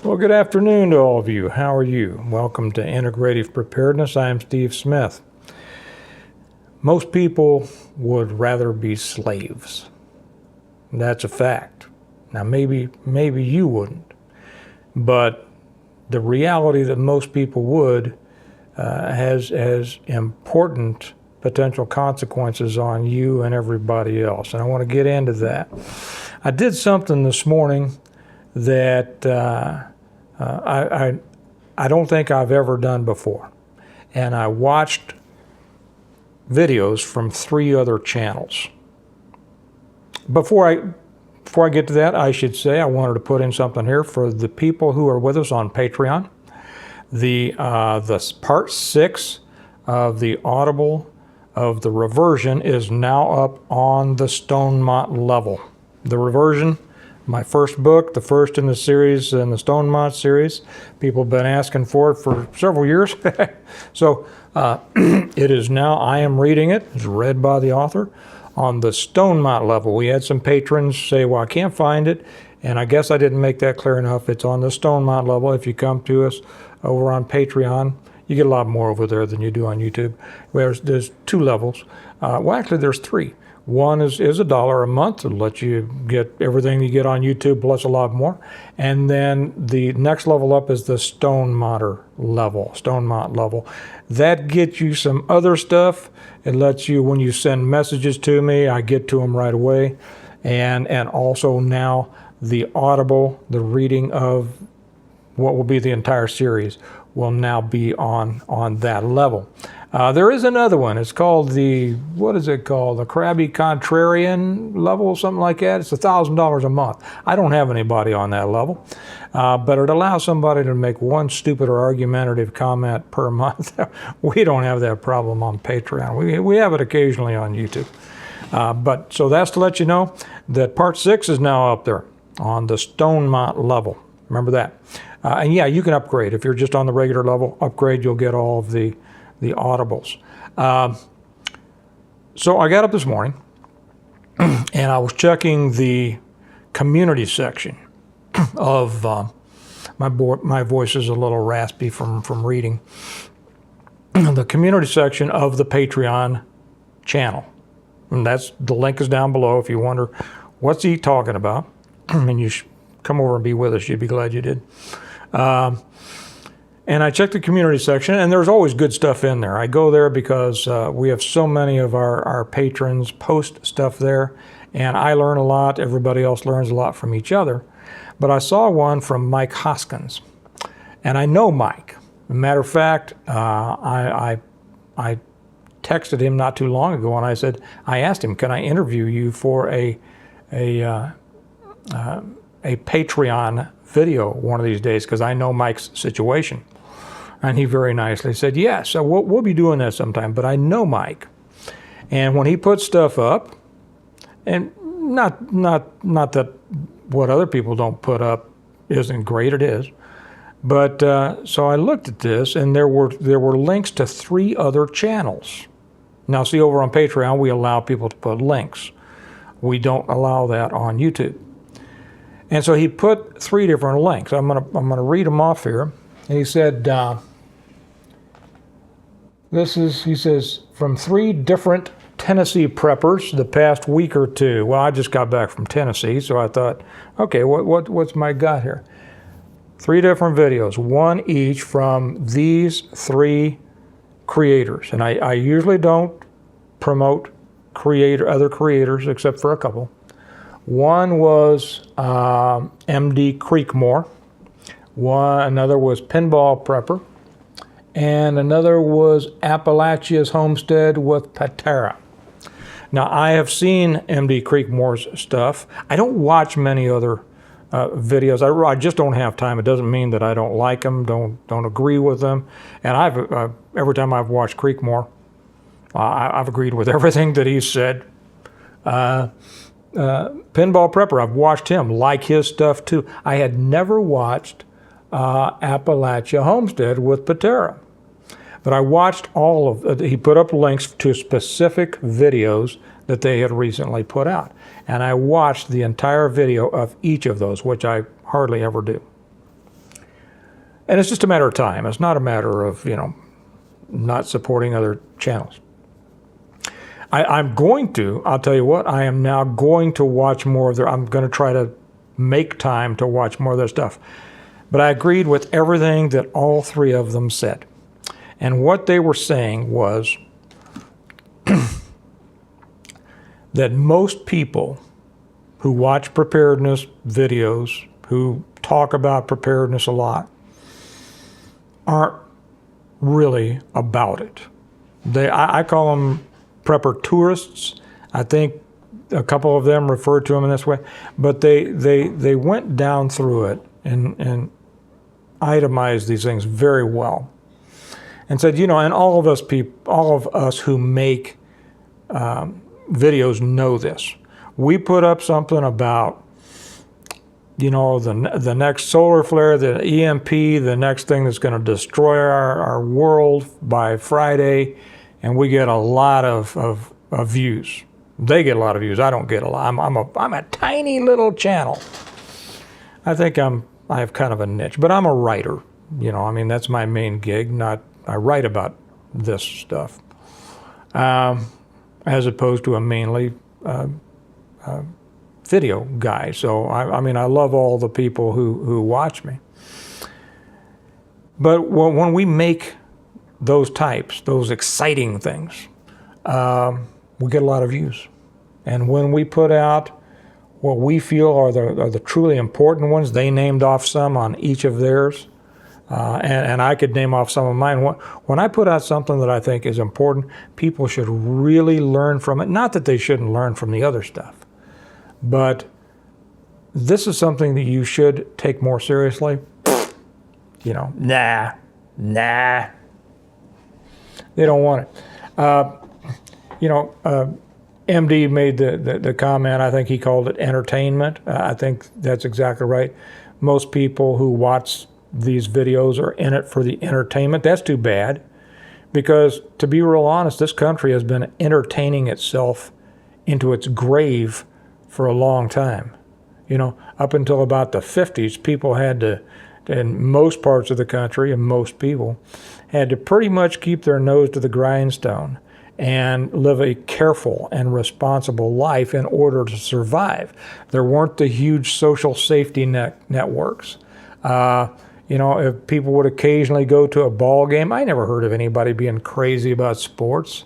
Well, good afternoon to all of you. How are you? Welcome to Integrative Preparedness. I am Steve Smith. Most people would rather be slaves. That's a fact. Now, maybe you wouldn't, but the reality that most people would has important potential consequences on you and everybody else. And I want to get into that. I did something this morning that I don't think I've ever done before. And I watched videos from 3 other channels. Before I get to that, I should say I wanted to put in something here for the people who are with us on Patreon. The part 6 of the Audible of the Reversion is now up on the Stonemont level. The Reversion, my first book, the first in the series, in the Stonemont series. People have been asking for it for several years. So it is now, I am reading it. It's read by the author on the Stonemont level. We had some patrons say, well, I can't find it. And I guess I didn't make that clear enough. It's on the Stonemont level. If you come to us over on Patreon, you get a lot more over there than you do on YouTube. There's 2 levels. Well, actually, there's 3. One is $1 a month to let you get everything you get on YouTube plus a lot more. And then the next level up is the Stonemont level. That gets you some other stuff. It lets you, when you send messages to me, I get to them right away. And also now the Audible, the reading of what will be the entire series, will now be on that level. There is another one. It's called the Crabby Contrarian level, something like that. It's $1,000 a month. I don't have anybody on that level, but it allows somebody to make one stupid or argumentative comment per month. We don't have that problem on Patreon. We have it occasionally on YouTube. But so that's to let you know that part 6 is now up there on the Stonemont level. Remember that. And yeah, you can upgrade. If you're just on the regular level, upgrade, you'll get all of the Audibles. So I got up this morning and I was checking the community section of my voice is a little raspy from reading. The community section of the Patreon channel. And the link is down below if you wonder what's he talking about. And you should come over and be with us. You'd be glad you did. And I checked the community section, and there's always good stuff in there. I go there because we have so many of our patrons post stuff there, and I learn a lot. Everybody else learns a lot from each other. But I saw one from Mike Hoskins, and I know Mike. As a matter of fact, I texted him not too long ago, and I asked him, can I interview you for a Patreon video one of these days, because I know Mike's situation. And he very nicely said, yes, so we'll be doing that sometime, but I know Mike. And when he puts stuff up, and not that what other people don't put up isn't great, it is, but so I looked at this, and there were links to 3 other channels. Now, see, over on Patreon, we allow people to put links. We don't allow that on YouTube. And so he put 3 different links. I'm gonna read them off here. And he said, he says, from 3 different Tennessee preppers the past week or 2. Well, I just got back from Tennessee, so I thought, okay, what's Mike got here? 3 different videos, 1 each from these 3 creators. And I usually don't promote other creators except for a couple. One was MD Creekmore, another was Pinball Prepper, and another was Appalachia's Homestead with Patera. Now, I have seen MD Creekmore's stuff. I don't watch many other videos. I just don't have time. It doesn't mean that I don't like them, don't agree with them. And every time I've watched Creekmore, I've agreed with everything that he said. Pinball Prepper, I've watched him, like his stuff too. I had never watched Appalachia Homestead with Patera. But I watched all of, he put up links to specific videos that they had recently put out. And I watched the entire video of each of those, which I hardly ever do. And it's just a matter of time. It's not a matter of, not supporting other channels. I'll tell you what, I am now going to watch more of I'm going to try to make time to watch more of their stuff. But I agreed with everything that all three of them said. And what they were saying was that most people who watch preparedness videos, who talk about preparedness a lot, aren't really about it. I call them prepper tourists. I think a couple of them referred to them in this way, but they went down through it and itemized these things very well, and said, and all of us who make videos know this. We put up something about, the next solar flare, the EMP, the next thing that's going to destroy our world by Friday, and we get a lot of views. They get a lot of views. I don't get a lot. I'm a tiny little channel. I think I have kind of a niche, but I'm a writer. That's my main gig. I write about this stuff, as opposed to a mainly video guy. So I love all the people who watch me. But when we make those types, those exciting things, we get a lot of views. And when we put out what we feel are the truly important ones, they named off some on each of theirs, and I could name off some of mine. When I put out something that I think is important, people should really learn from it. Not that they shouldn't learn from the other stuff, but this is something that you should take more seriously. Nah. They don't want it. MD made the comment, I think he called it entertainment. I think that's exactly right. Most people who watch these videos are in it for the entertainment. That's too bad, because to be real honest, this country has been entertaining itself into its grave for a long time. Up until about the 50s, people had to, in most parts of the country, and most people, had to pretty much keep their nose to the grindstone and live a careful and responsible life in order to survive. There weren't the huge social safety networks. If people would occasionally go to a ball game, I never heard of anybody being crazy about sports.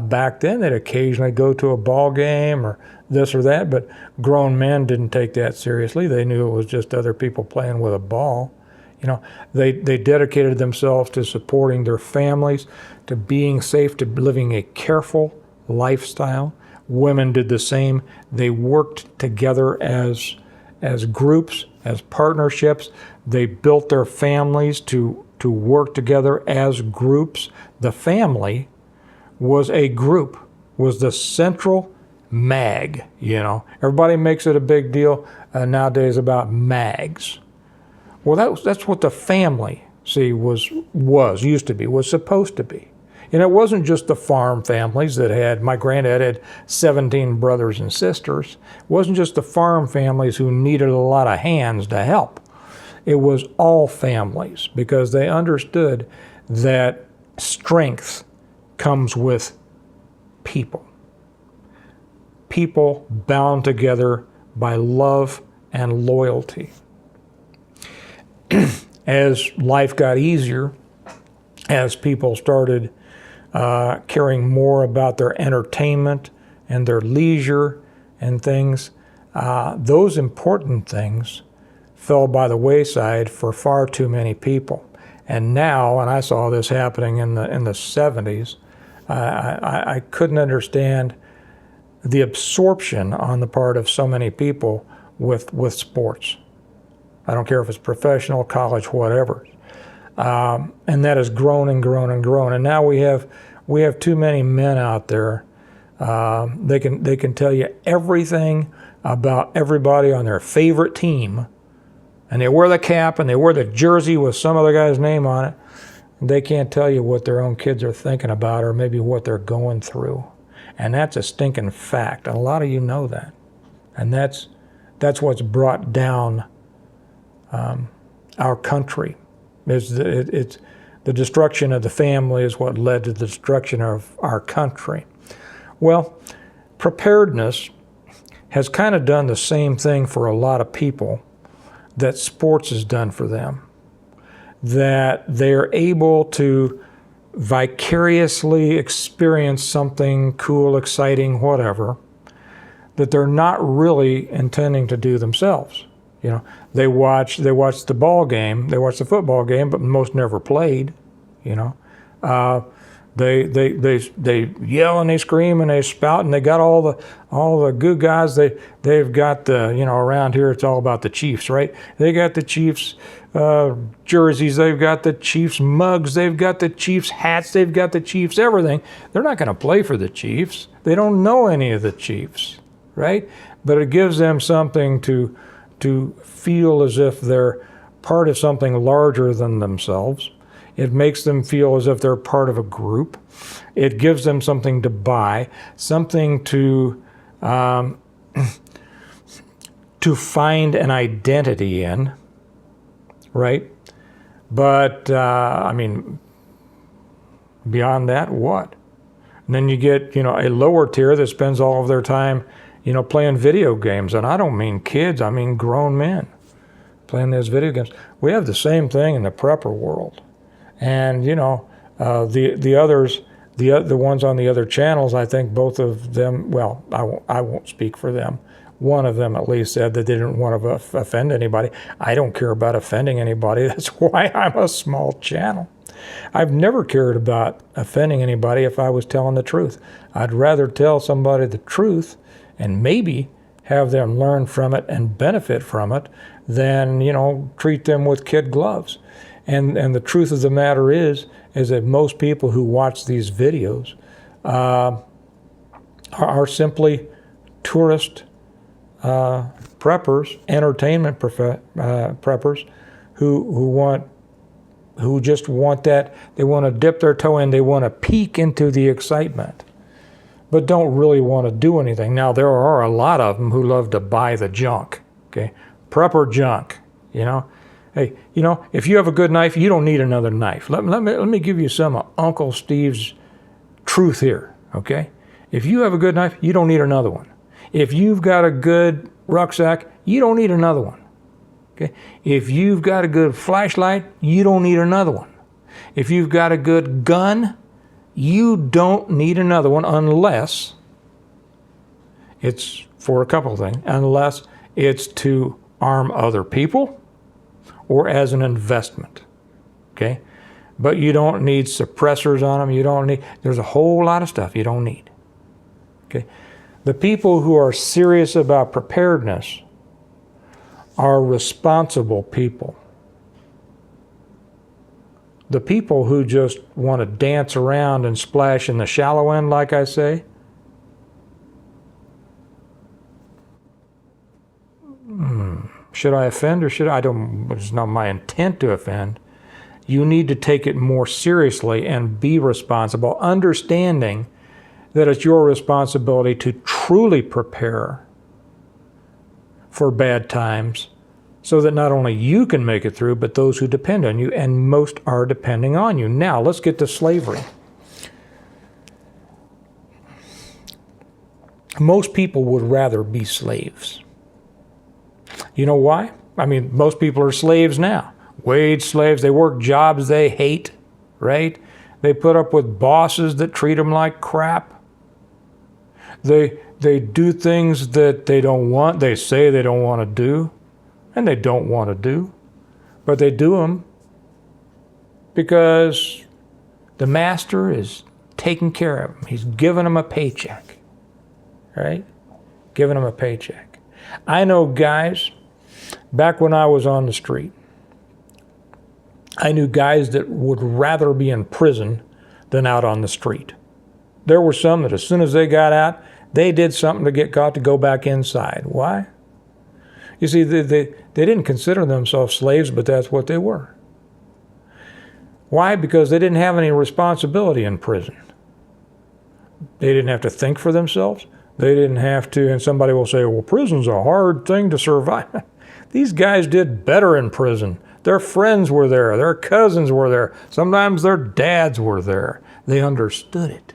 Back then, they'd occasionally go to a ball game or this or that, but grown men didn't take that seriously. They knew it was just other people playing with a ball. They dedicated themselves to supporting their families, to being safe, to living a careful lifestyle. Women did the same. They worked together as groups, as partnerships. They built their families to work together as groups. The family was a group, was the central mag. Everybody makes it a big deal nowadays about mags. Well, that's what the family, was supposed to be. And it wasn't just the farm families my granddad had 17 brothers and sisters. It wasn't just the farm families who needed a lot of hands to help. It was all families, because they understood that strength comes with people. People bound together by love and loyalty. As life got easier, as people started caring more about their entertainment and their leisure and things, those important things fell by the wayside for far too many people. And now, and I saw this happening in the 70s, I couldn't understand the absorption on the part of so many people with sports. I don't care if it's professional, college, whatever. And that has grown and grown and grown. And now we have too many men out there. They can tell you everything about everybody on their favorite team, and they wear the cap and they wear the jersey with some other guy's name on it. They can't tell you what their own kids are thinking about, or maybe what they're going through. And that's a stinking fact. And a lot of you know that. And that's what's brought down our country It's the destruction of the family is what led to the destruction of our country. Well, preparedness has kind of done the same thing for a lot of people that sports has done for them. That they're able to vicariously experience something cool, exciting, whatever, that they're not really intending to do themselves. You know, they watch the ball game, they watch the football game, but most never played. You know, they yell and they scream and they spout, and they got all the good guys. They've got the, you know, around here it's all about the Chiefs, right? They got the Chiefs jerseys, they've got the Chiefs mugs, they've got the Chiefs hats, they've got the Chiefs everything. They're not going to play for the Chiefs. They don't know any of the Chiefs, right? But it gives them something to feel as if they're part of something larger than themselves. It makes them feel as if they're part of a group. It gives them something to buy, something to find an identity in, right? But, I mean, beyond that, what? And then you get, you know, a lower tier that spends all of their time, you know, playing video games. And I don't mean kids, I mean grown men playing those video games. We have the same thing in the prepper world. And, you know, the others, the ones on the other channels, I think both of them, well, I won't speak for them. One of them at least said that they didn't want to offend anybody. I don't care about offending anybody. That's why I'm a small channel. I've never cared about offending anybody if I was telling the truth. I'd rather tell somebody the truth and maybe have them learn from it and benefit from it than, you know, treat them with kid gloves. And the truth of the matter is that most people who watch these videos are simply tourist preppers, entertainment preppers who just want that. They want to dip their toe in. They want to peek into the excitement, but don't really want to do anything. Now, there are a lot of them who love to buy the junk, okay? Prepper junk, you know? Hey, you know, if you have a good knife, you don't need another knife. Let me give you some of Uncle Steve's truth here, okay? If you have a good knife, you don't need another one. If you've got a good rucksack, you don't need another one, okay? If you've got a good flashlight, you don't need another one. If you've got a good gun, you don't need another one unless it's for a couple of things, unless it's to arm other people or as an investment, okay? But you don't need suppressors on them. You don't need, there's a whole lot of stuff you don't need, okay? The people who are serious about preparedness are responsible people. The people who just want to dance around and splash in the shallow end, like I say, should I offend or should I don't, it's not my intent to offend. You need to take it more seriously and be responsible, understanding that it's your responsibility to truly prepare for bad times so that not only you can make it through, but those who depend on you, and most are depending on you. Now, let's get to slavery. Most people would rather be slaves. You know why? I mean, most people are slaves now. Wage slaves, they work jobs they hate, right? They put up with bosses that treat them like crap. They do things that they don't want, they say they don't want to do, and they don't want to do, but they do them because the master is taking care of them. He's giving them a paycheck, right? Giving them a paycheck. I know guys, back when I was on the street, I knew guys that would rather be in prison than out on the street. There were some that as soon as they got out, they did something to get caught to go back inside. Why? You see, they didn't consider themselves slaves, but that's what they were. Why? Because they didn't have any responsibility in prison. They didn't have to think for themselves. They didn't have to, and somebody will say, well, prison's a hard thing to survive. These guys did better in prison. Their friends were there. Their cousins were there. Sometimes their dads were there. They understood it.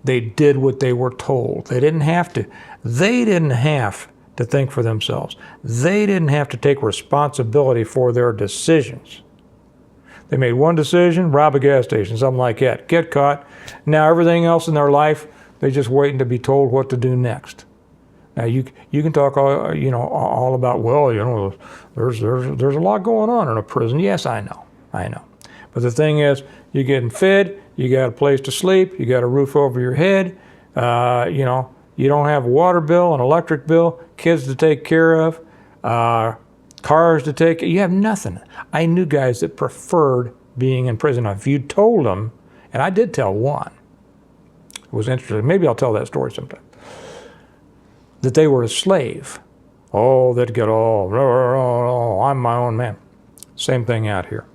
They did what they were told. They didn't have to. They didn't have to think for themselves. They didn't have to take responsibility for their decisions. They made one decision, rob a gas station, something like that, get caught. Now everything else in their life, they're just waiting to be told what to do next. Now you can talk all about, well, there's a lot going on in a prison. Yes, I know. But the thing is, you're getting fed, you got a place to sleep, you got a roof over your head, you don't have a water bill, an electric bill, kids to take care of, cars to take. You have nothing. I knew guys that preferred being in prison. Now, if you told them, and I did tell one, it was interesting. Maybe I'll tell that story sometime. That they were a slave. Oh, they'd get all, I'm my own man. Same thing out here.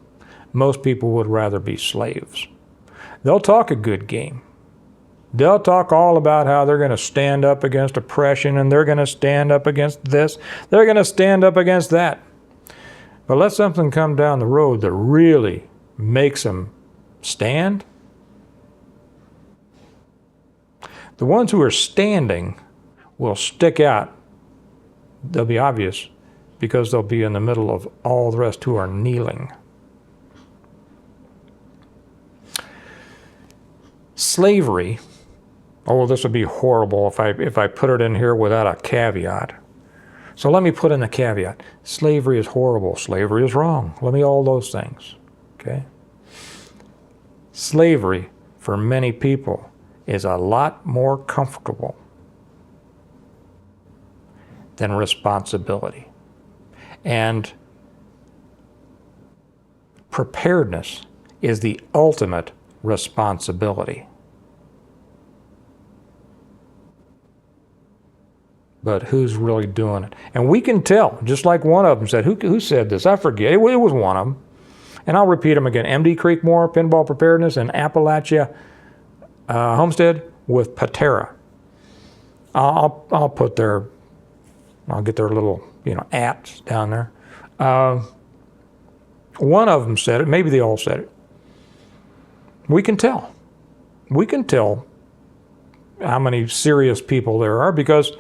Most people would rather be slaves. They'll talk a good game. They'll talk all about how they're going to stand up against oppression and they're going to stand up against this. They're going to stand up against that. But let something come down the road that really makes them stand. The ones who are standing will stick out. They'll be obvious because they'll be in the middle of all the rest who are kneeling. Slavery. Oh, this would be horrible if I put it in here without a caveat. So let me put in the caveat. Slavery is horrible. Slavery is wrong. Let me all those things. Okay? Slavery, for many people, is a lot more comfortable than responsibility. And preparedness is the ultimate responsibility. But who's really doing it? And we can tell, just like one of them said. Who said this? I forget. It was one of them. And I'll repeat them again. M.D. Creekmore, Pinball Preparedness, and Appalachia Homestead with Patera. I'll put their, I'll get their little, ats down there. One of them said it. Maybe they all said it. We can tell. We can tell how many serious people there are because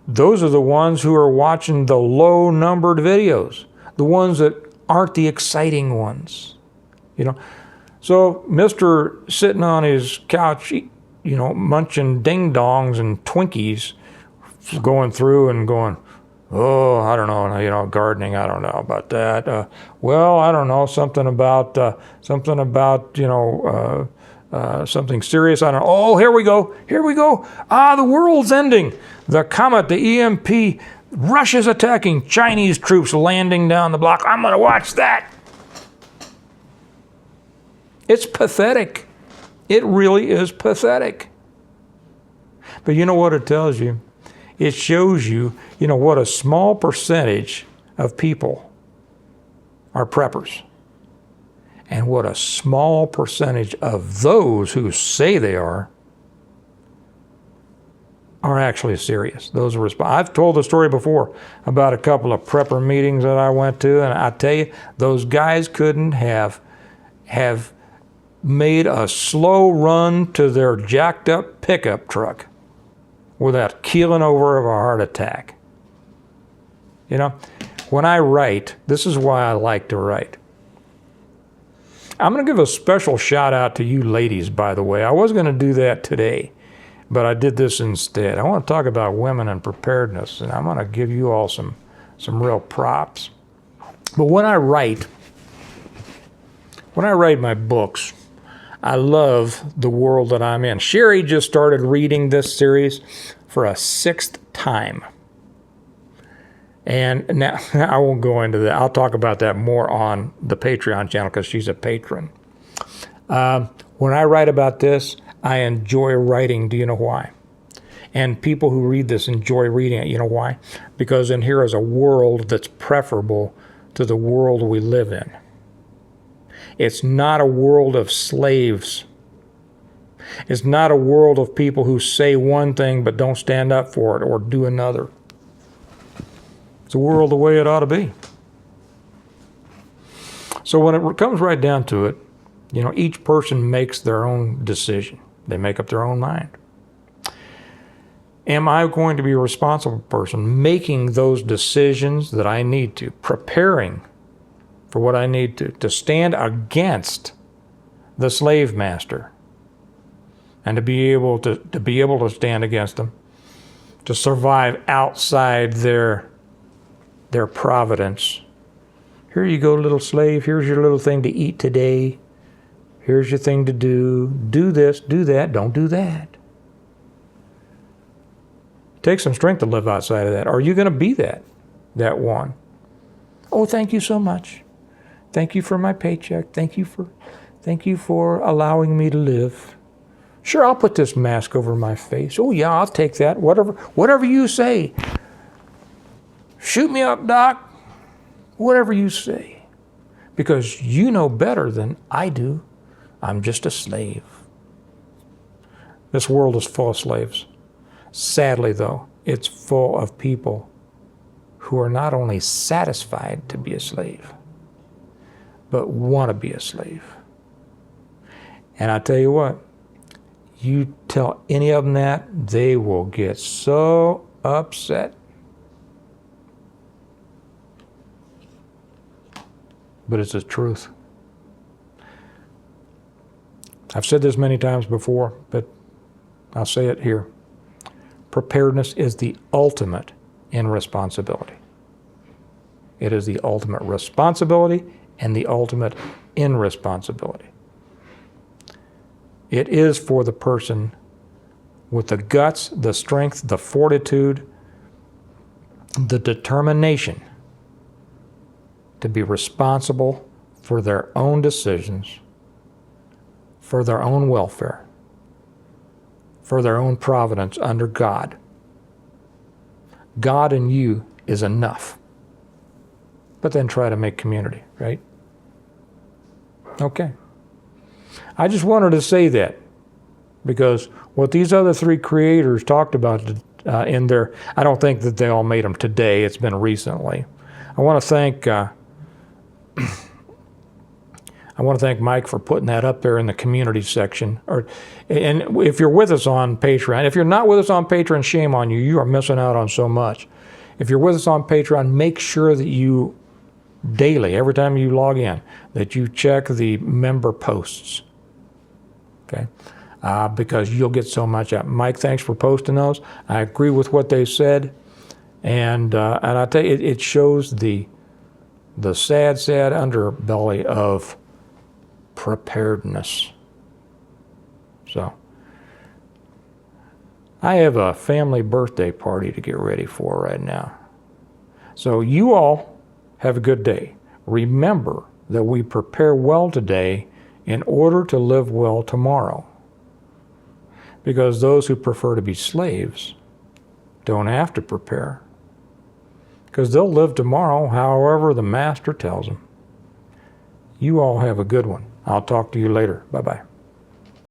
those are the ones who are watching the low-numbered videos, the ones that aren't the exciting ones, So Mr. sitting on his couch, munching ding-dongs and Twinkies, going through and going, oh, I don't know, gardening, I don't know about that. I don't know, something about, something serious. I don't know. Oh, here we go. The world's ending. The comet, the EMP, Russia's attacking, Chinese troops landing down the block. I'm going to watch that. It's pathetic. It really is pathetic. But you know what it tells you? It shows you, what a small percentage of people are preppers. And what a small percentage of those who say they are actually serious. Those are I've told the story before about a couple of prepper meetings that I went to, and I tell you, those guys couldn't have made a slow run to their jacked up pickup truck without keeling over of a heart attack. When I write, this is why I like to write. I'm going to give a special shout out to you ladies, by the way. I was going to do that today, but I did this instead. I want to talk about women and preparedness, and I'm going to give you all some real props. But when I write my books, I love the world that I'm in. Sherry just started reading this series for a 6th time. And now I won't go into that. I'll talk about that more on the Patreon channel because she's a patron. When I write about this, I enjoy writing. Do you know why? And people who read this enjoy reading it. You know why? Because in here is a world that's preferable to the world we live in. It's not a world of slaves. It's not a world of people who say one thing but don't stand up for it or do another. the world the way it ought to be. So when it comes right down to it, each person makes their own decision. They make up their own mind. Am I going to be a responsible person making those decisions that I need to, preparing for what I need to stand against the slave master, and to be able to stand against them, to survive outside their providence. Here you go, little slave. Here's your little thing to eat today. Here's your thing to do. Do this, do that, don't do that. It takes some strength to live outside of that. Are you going to be that one? Oh, thank you so much. Thank you for my paycheck. Thank you for allowing me to live. Sure, I'll put this mask over my face. Oh yeah, I'll take that. Whatever you say. Shoot me up, Doc. Whatever you say. Because you know better than I do. I'm just a slave. This world is full of slaves. Sadly, though, it's full of people who are not only satisfied to be a slave, but want to be a slave. And I tell you what, you tell any of them that, they will get so upset. But it's the truth. I've said this many times before, but I'll say it here. Preparedness is the ultimate in responsibility. It is the ultimate responsibility and the ultimate in responsibility. It is for the person with the guts, the strength, the fortitude, the determination to be responsible for their own decisions, for their own welfare, for their own providence under God. God in you is enough. But then try to make community, right? Okay. I just wanted to say that because what these other three creators talked about in their, I don't think that they all made them today. It's been recently. I want to thank Mike for putting that up there in the community section. And if you're with us on Patreon, if you're not with us on Patreon, shame on you. You are missing out on so much. If you're with us on Patreon, make sure that you daily, every time you log in, that you check the member posts. Okay? Because you'll get so much out. Mike, thanks for posting those. I agree with what they said. And I tell you, it shows the sad underbelly of preparedness. So, I have a family birthday party to get ready for right now. So you all have a good day. Remember that we prepare well today in order to live well tomorrow. Because those who prefer to be slaves don't have to prepare. Because they'll live tomorrow however the master tells them. You all have a good one. I'll talk to you later. Bye-bye.